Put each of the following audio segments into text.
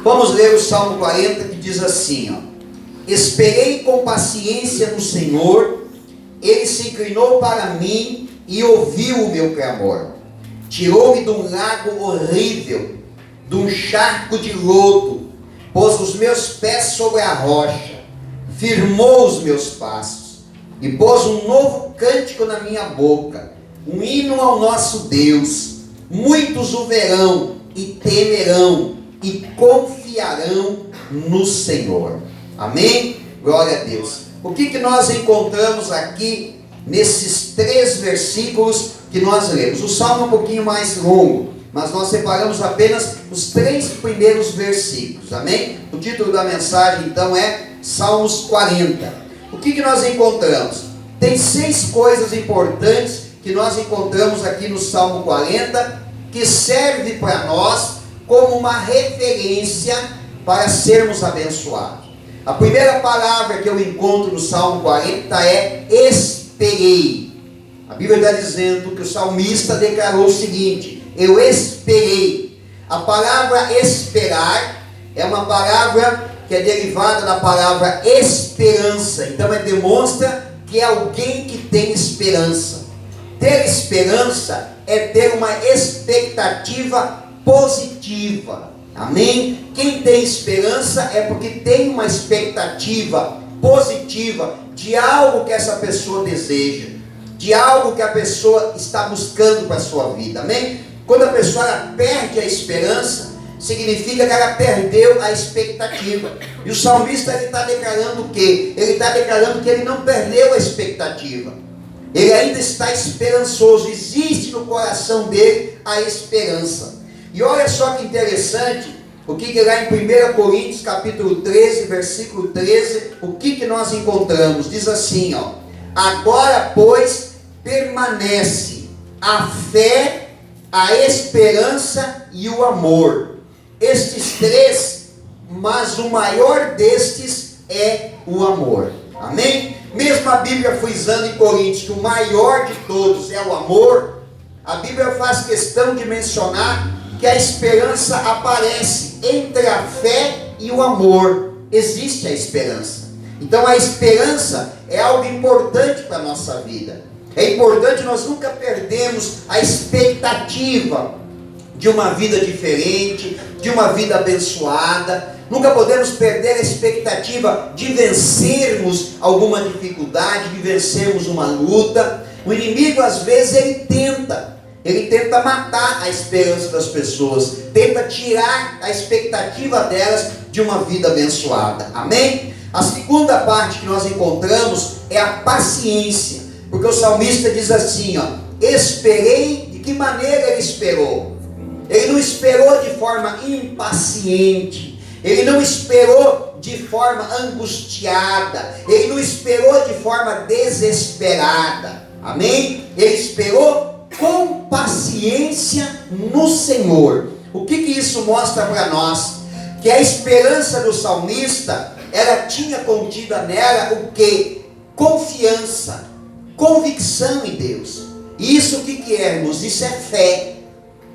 Vamos ler o Salmo 40, que diz assim, ó: esperei com paciência no Senhor, Ele se inclinou para mim e ouviu o meu clamor. Tirou-me de um lago horrível, de um charco de lodo, pôs os meus pés sobre a rocha, firmou os meus passos, e pôs um novo cântico na minha boca, um hino ao nosso Deus. Muitos o verão e temerão, e confiarão no Senhor. Amém? Glória a Deus. O que nós encontramos aqui nesses 3 versículos que nós lemos? O salmo é um pouquinho mais longo, mas nós separamos apenas os 3 primeiros versículos. Amém? O título da mensagem então é Salmos 40. O que nós encontramos? Tem 6 coisas importantes que nós encontramos aqui no Salmo 40, que serve para nós como uma referência para sermos abençoados. A primeira palavra que eu encontro no Salmo 40 é esperei. A Bíblia está dizendo que o salmista declarou o seguinte: eu esperei. A palavra esperar é uma palavra que é derivada da palavra esperança. Então demonstra que é alguém que tem esperança. Ter esperança é ter uma expectativa positiva. Amém? Quem tem esperança é porque tem uma expectativa positiva de algo que essa pessoa deseja, de algo que a pessoa está buscando para a sua vida. Amém? Quando a pessoa perde a esperança, significa que ela perdeu a expectativa. E o salmista está declarando o quê? Ele está declarando que ele não perdeu a expectativa. Ele ainda está esperançoso. Existe no coração dele a esperança. E olha só que interessante, o que lá em 1 Coríntios capítulo 13, versículo 13, o que nós encontramos? Diz assim, ó: agora, pois, permanece a fé, a esperança e o amor. Estes 3, mas o maior destes é o amor. Amém? Mesmo a Bíblia frisando em Coríntios que o maior de todos é o amor, a Bíblia faz questão de mencionar que a esperança aparece entre a fé e o amor. Existe a esperança. Então a esperança é algo importante para a nossa vida. É importante nós nunca perdermos a expectativa de uma vida diferente, de uma vida abençoada. Nunca podemos perder a expectativa de vencermos alguma dificuldade, de vencermos uma luta. O inimigo às vezes ele tenta matar a esperança das pessoas, tenta tirar a expectativa delas de uma vida abençoada. Amém? A segunda parte que nós encontramos é a paciência, porque o salmista diz assim, ó: esperei. De que maneira ele esperou? Ele não esperou de forma impaciente, ele não esperou de forma angustiada, ele não esperou de forma desesperada. Amém? Ele esperou com paciência no Senhor. O que isso mostra para nós? Que a esperança do salmista, ela tinha contida nela o que? Confiança, convicção em Deus. E isso o que é, irmãos? Isso é fé.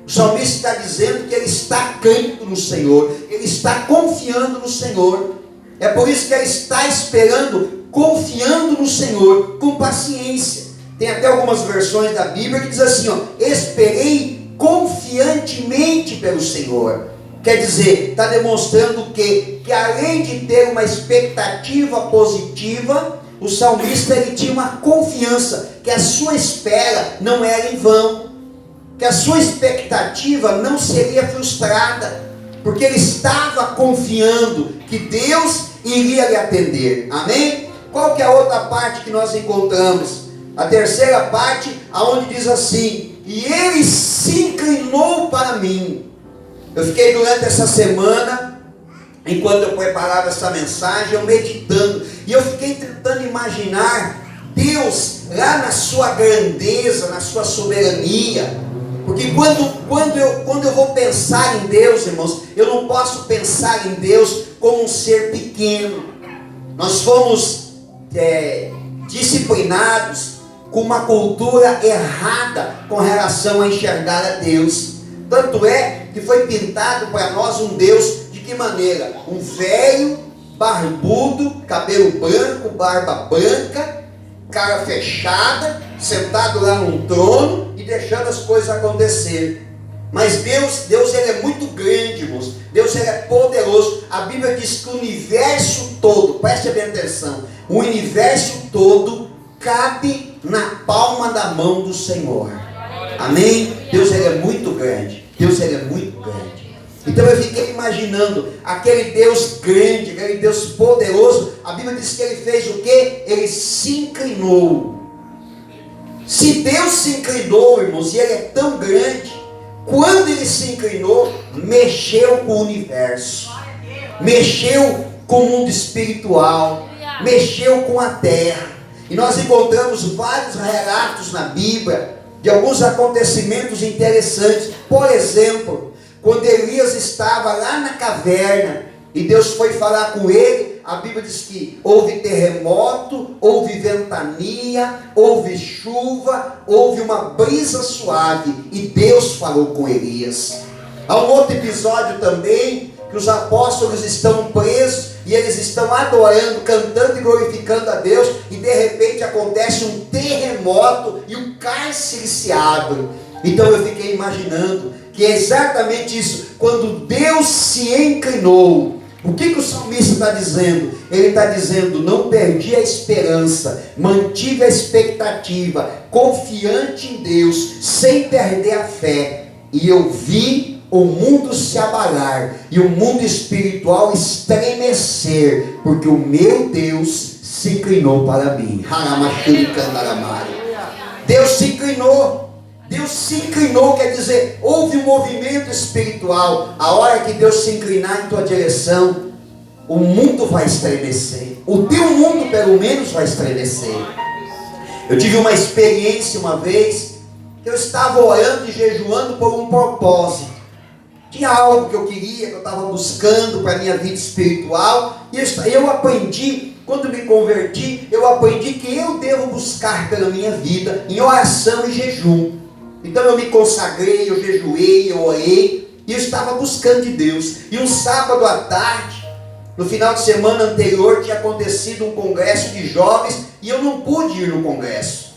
O salmista está dizendo que ele está crendo no Senhor, ele está confiando no Senhor. É por isso que ele está esperando, confiando no Senhor, com paciência. Tem até algumas versões da Bíblia que diz assim, ó: esperei confiantemente pelo Senhor. Quer dizer, está demonstrando que além de ter uma expectativa positiva, o salmista ele tinha uma confiança que a sua espera não era em vão, que a sua expectativa não seria frustrada, porque ele estava confiando que Deus iria lhe atender. Amém? Qual que é a outra parte que nós encontramos? A terceira parte, aonde diz assim: e ele se inclinou para mim. Eu fiquei durante essa semana, enquanto eu preparava essa mensagem, eu meditando, e eu fiquei tentando imaginar Deus lá na sua grandeza, na sua soberania. Porque quando eu vou pensar em Deus, irmãos, eu não posso pensar em Deus como um ser pequeno. Nós fomos disciplinados com uma cultura errada com relação a enxergar a Deus. Tanto é que foi pintado para nós um Deus de que maneira? Um velho, barbudo, cabelo branco, barba branca, cara fechada, sentado lá num trono e deixando as coisas acontecer. Mas Deus ele é muito grande, irmãos. Deus ele é poderoso. A Bíblia diz que o universo todo, preste bem atenção, o universo todo cabe na palma da mão do Senhor. Amém? Deus ele é muito grande. Deus ele é muito grande. Então eu fiquei imaginando aquele Deus grande, aquele Deus poderoso. A Bíblia diz que ele fez o quê? Ele se inclinou. Se Deus se inclinou, irmãos, e ele é tão grande, quando ele se inclinou, mexeu com o universo, mexeu com o mundo espiritual, mexeu com a terra. E nós encontramos vários relatos na Bíblia de alguns acontecimentos interessantes. Por exemplo, quando Elias estava lá na caverna e Deus foi falar com ele, a Bíblia diz que houve terremoto, houve ventania, houve chuva, houve uma brisa suave e Deus falou com Elias. Há um outro episódio também que os apóstolos estão presos e eles estão adorando, cantando e glorificando a Deus, e de repente acontece um terremoto e o cárcere se abre. Então eu fiquei imaginando que é exatamente isso. Quando Deus se inclinou, o que o salmista está dizendo? Ele está dizendo: não perdi a esperança, mantive a expectativa, confiante em Deus, sem perder a fé, e eu vi o mundo se abalar e o mundo espiritual estremecer, porque o meu Deus se inclinou para mim. Deus se inclinou. Deus se inclinou, quer dizer, houve um movimento espiritual. A hora que Deus se inclinar em tua direção, o mundo vai estremecer. O teu mundo pelo menos vai estremecer. Eu tive uma experiência uma vez, que eu estava orando e jejuando por um propósito. Tinha algo que eu queria, que eu estava buscando para a minha vida espiritual. E eu aprendi, quando me converti, eu aprendi que eu devo buscar pela minha vida em oração e jejum. Então eu me consagrei, eu jejuei, eu orei, e eu estava buscando de Deus. E um sábado à tarde, no final de semana anterior, tinha acontecido um congresso de jovens, e eu não pude ir no congresso.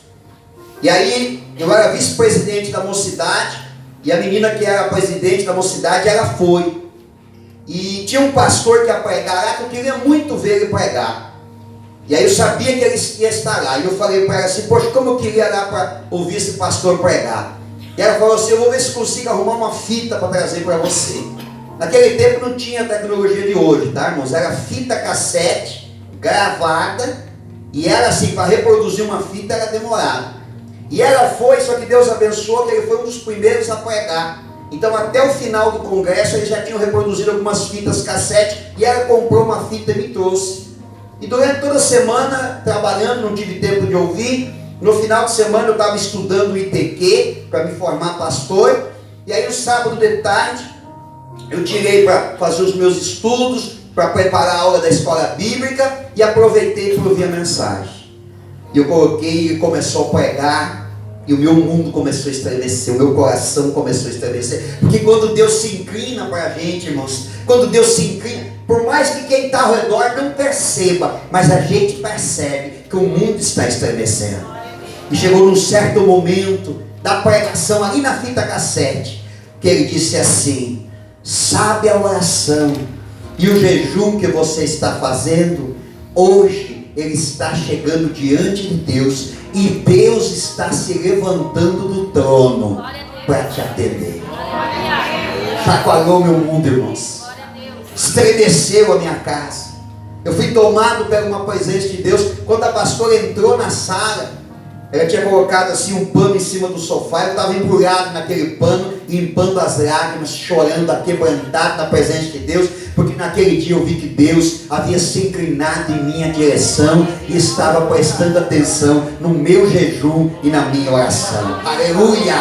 E aí, eu era vice-presidente da mocidade, e a menina que era presidente da mocidade, ela foi. E tinha um pastor que ia pregar lá, que eu queria muito ver ele pregar. E aí eu sabia que ele ia estar lá. E eu falei para ela assim: poxa, como eu queria lá para ouvir esse pastor pregar. E ela falou assim: eu vou ver se consigo arrumar uma fita para trazer para você. Naquele tempo não tinha a tecnologia de hoje, tá, irmãos? Era fita cassete, gravada. E era assim, para reproduzir uma fita era demorado. E ela foi, só que Deus abençoou que ele foi um dos primeiros a pregar. Então até o final do congresso eles já tinham reproduzido algumas fitas cassete. E ela comprou uma fita e me trouxe. E durante toda a semana, trabalhando, não tive tempo de ouvir. No final de semana eu estava estudando o ITQ, para me formar pastor. E aí no sábado de tarde, eu tirei para fazer os meus estudos, para preparar a aula da escola bíblica, e aproveitei para ouvir a mensagem. E eu coloquei, e começou a pregar, e o meu mundo começou a estremecer, o meu coração começou a estremecer. Porque quando Deus se inclina para a gente, irmãos, quando Deus se inclina, por mais que quem está ao redor não perceba, mas a gente percebe que o mundo está estremecendo. E chegou num certo momento da pregação, ali na fita cassete, que ele disse assim: sabe a oração e o jejum que você está fazendo? Hoje ele está chegando diante de Deus, e Deus está se levantando do trono para te atender. Chacoalhou meu mundo, irmãos. Estremeceu a minha casa. Eu fui tomado por uma presença de Deus. Quando a pastora entrou na sala, ela tinha colocado assim um pano em cima do sofá. Eu estava embrulhado naquele pano, limpando as lágrimas, chorando, aquebrantado na presença de Deus, porque naquele dia eu vi que Deus havia se inclinado em minha direção e estava prestando atenção no meu jejum e na minha oração. Aleluia!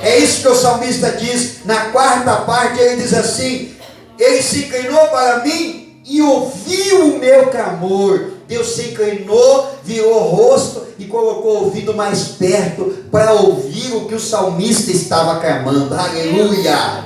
É isso que o salmista diz. Na quarta parte ele diz assim: ele se inclinou para mim e ouviu o meu clamor. Deus se inclinou, virou o rosto e colocou o ouvido mais perto para ouvir o que o salmista estava clamando. Aleluia!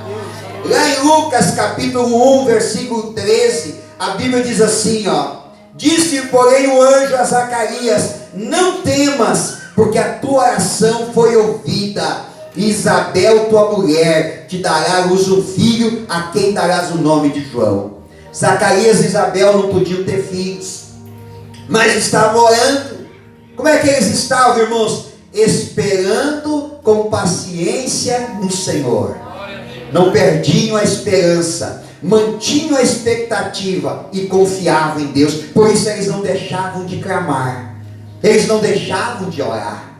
Lá em Lucas capítulo 1, versículo 13, a Bíblia diz assim, ó: disse, porém, o anjo a Zacarias: não temas, porque a tua oração foi ouvida. Isabel, tua mulher, te dará à luz um filho, a quem darás o nome de João. Zacarias e Isabel não podiam ter filhos, mas estavam orando. Como é que eles estavam, irmãos? Esperando com paciência no Senhor. Não perdiam a esperança, mantinham a expectativa e confiavam em Deus. Por isso eles não deixavam de clamar, eles não deixavam de orar.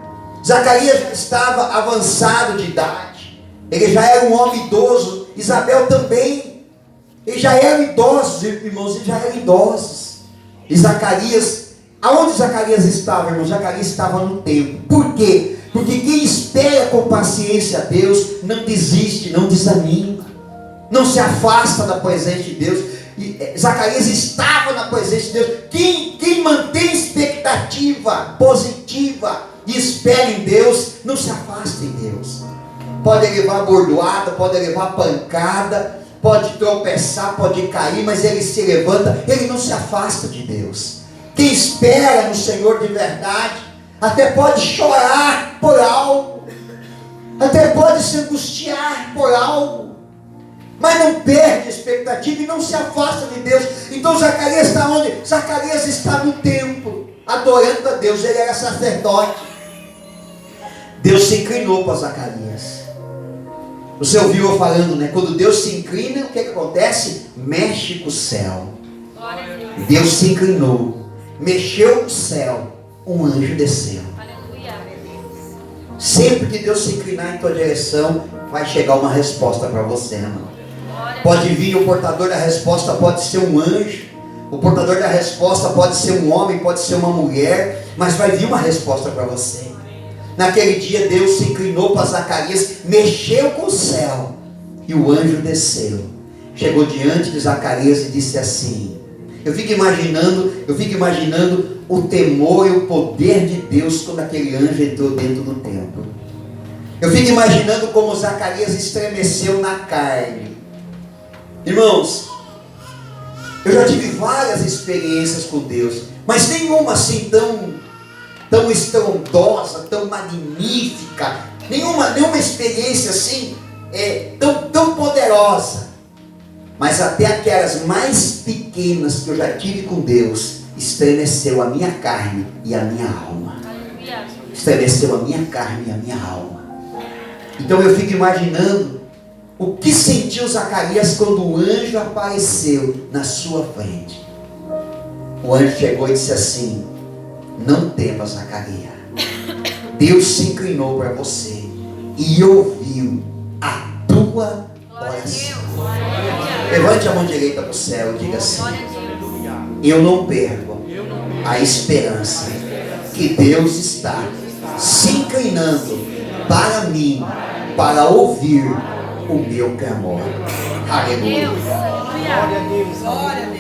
Zacarias já estava avançado de idade, ele já era um homem idoso. Isabel também, eles já eram idosos, irmãos, eles já eram idosos. E Zacarias, aonde Zacarias estava, irmãos? Zacarias estava no templo. Por quê? Porque quem espera com paciência a Deus não desiste, não desanima, não se afasta da presença de Deus. Zacarias estava na presença de Deus. Quem mantém expectativa positiva e espera em Deus, não se afasta em Deus. Pode levar bordoada, pode levar pancada, pode tropeçar, pode cair, mas ele se levanta, ele não se afasta de Deus. Quem espera no Senhor de verdade, até pode chorar por algo, até pode se angustiar por algo, mas não perde a expectativa e não se afasta de Deus. Então Zacarias está onde? Zacarias está no templo, adorando a Deus. Ele era sacerdote. Deus se inclinou para Zacarias. Você ouviu eu falando, né? Quando Deus se inclina, o que acontece? Mexe com o céu. Deus se inclinou, mexeu com o céu, um anjo desceu. Sempre que Deus se inclinar em tua direção, vai chegar uma resposta para você, irmão. Pode vir o portador da resposta, pode ser um anjo. O portador da resposta pode ser um homem, pode ser uma mulher, mas vai vir uma resposta para você. Naquele dia Deus se inclinou para Zacarias, mexeu com o céu, e o anjo desceu, chegou diante de Zacarias e disse assim. Eu fico imaginando o temor e o poder de Deus quando aquele anjo entrou dentro do templo. Eu fico imaginando como Zacarias estremeceu na carne. Irmãos, eu já tive várias experiências com Deus, mas nenhuma assim tão estrondosa, tão magnífica, nenhuma experiência assim tão poderosa. Mas até aquelas mais pequenas que eu já tive com Deus, estremeceu a minha carne e a minha alma. Estremeceu a minha carne e a minha alma. Então eu fico imaginando o que sentiu Zacarias quando o anjo apareceu na sua frente. O anjo chegou e disse assim: não temas, Zacarias. Deus se inclinou para você e ouviu a tua oração. Levante a mão direita para o céu e diga assim: eu não perco a esperança que Deus está se inclinando para mim, para ouvir o meu clamor. Aleluia.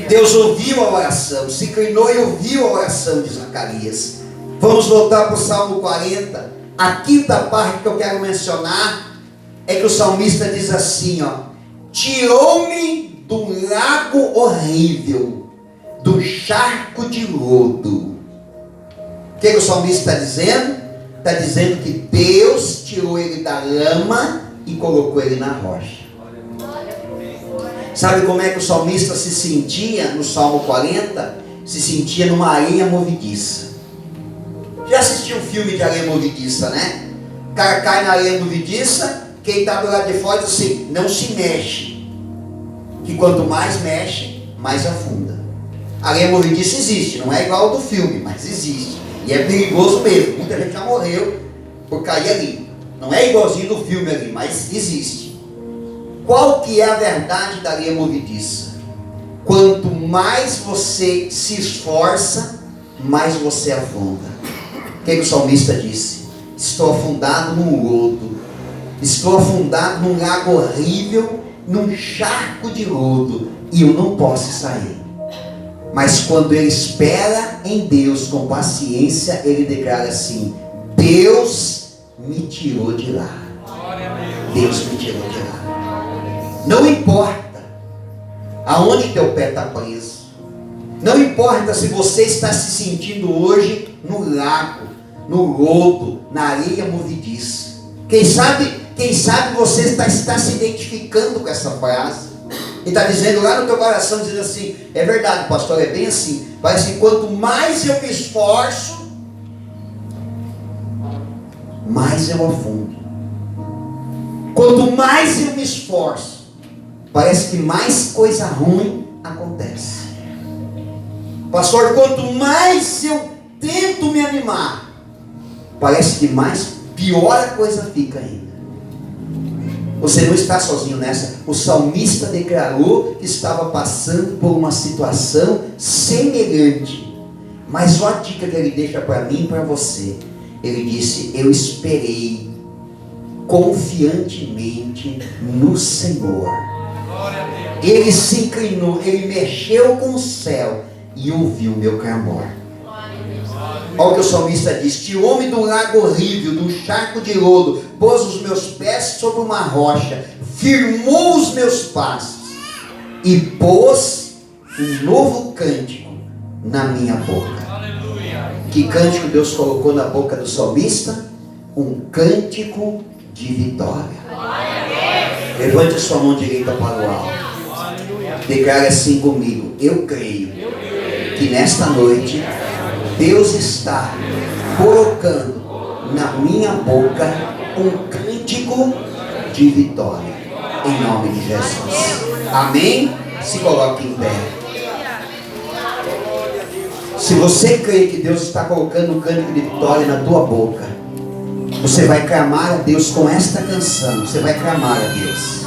Deus ouviu a oração, se inclinou e ouviu a oração de Zacarias. Vamos voltar para o Salmo 40. A quinta parte que eu quero mencionar é que o salmista diz assim, ó: tirou-me do lago horrível, do charco de lodo. O que o salmista está dizendo? Está dizendo que Deus tirou ele da lama e colocou ele na rocha. Sabe como é que o salmista se sentia no Salmo 40? Se sentia numa areia movediça. Já assistiu um filme de areia movediça, né? O cara cai na areia movediça, quem está do lado de fora diz assim: não se mexe, que quanto mais mexe, mais afunda. A areia movediça existe, não é igual ao do filme, mas existe. E é perigoso mesmo, muita gente já morreu por cair ali. Não é igualzinho do filme ali, mas existe. Qual que é a verdade da areia movediça? Quanto mais você se esforça, mais você afunda. O que o salmista disse? Estou afundado num lodo, estou afundado num lago horrível, num charco de lodo, e eu não posso sair. Mas quando ele espera em Deus com paciência, ele declara assim: Deus me tirou de lá. Deus me tirou de lá. Não importa aonde teu pé está preso. Não importa se você está se sentindo hoje no lago, no lodo, na areia movediça. Quem sabe você está se identificando com essa frase. E está dizendo lá no teu coração, dizendo assim, é verdade, pastor, é bem assim. Parece que quanto mais eu me esforço, mais eu afundo. Quanto mais eu me esforço, parece que mais coisa ruim acontece. Pastor, quanto mais eu tento me animar, parece que mais pior a coisa fica ainda. Você não está sozinho nessa. O salmista declarou que estava passando por uma situação semelhante. Mas olha a dica que ele deixa para mim e para você. Ele disse, eu esperei confiantemente no Senhor. Ele se inclinou, ele mexeu com o céu e ouviu o meu clamor. Olha o que o salmista diz: que o homem do lago horrível, do charco de lodo, pôs os meus pés sobre uma rocha, firmou os meus passos e pôs um novo cântico na minha boca. Que cântico Deus colocou na boca do salmista? Um cântico de vitória. Levante a sua mão direita para o alto. Declare assim comigo: eu creio que nesta noite Deus está colocando na minha boca um cântico de vitória, em nome de Jesus. Amém? Se coloque em pé. Se você crê que Deus está colocando um cântico de vitória na tua boca, você vai clamar a Deus com esta canção. Você vai clamar a Deus.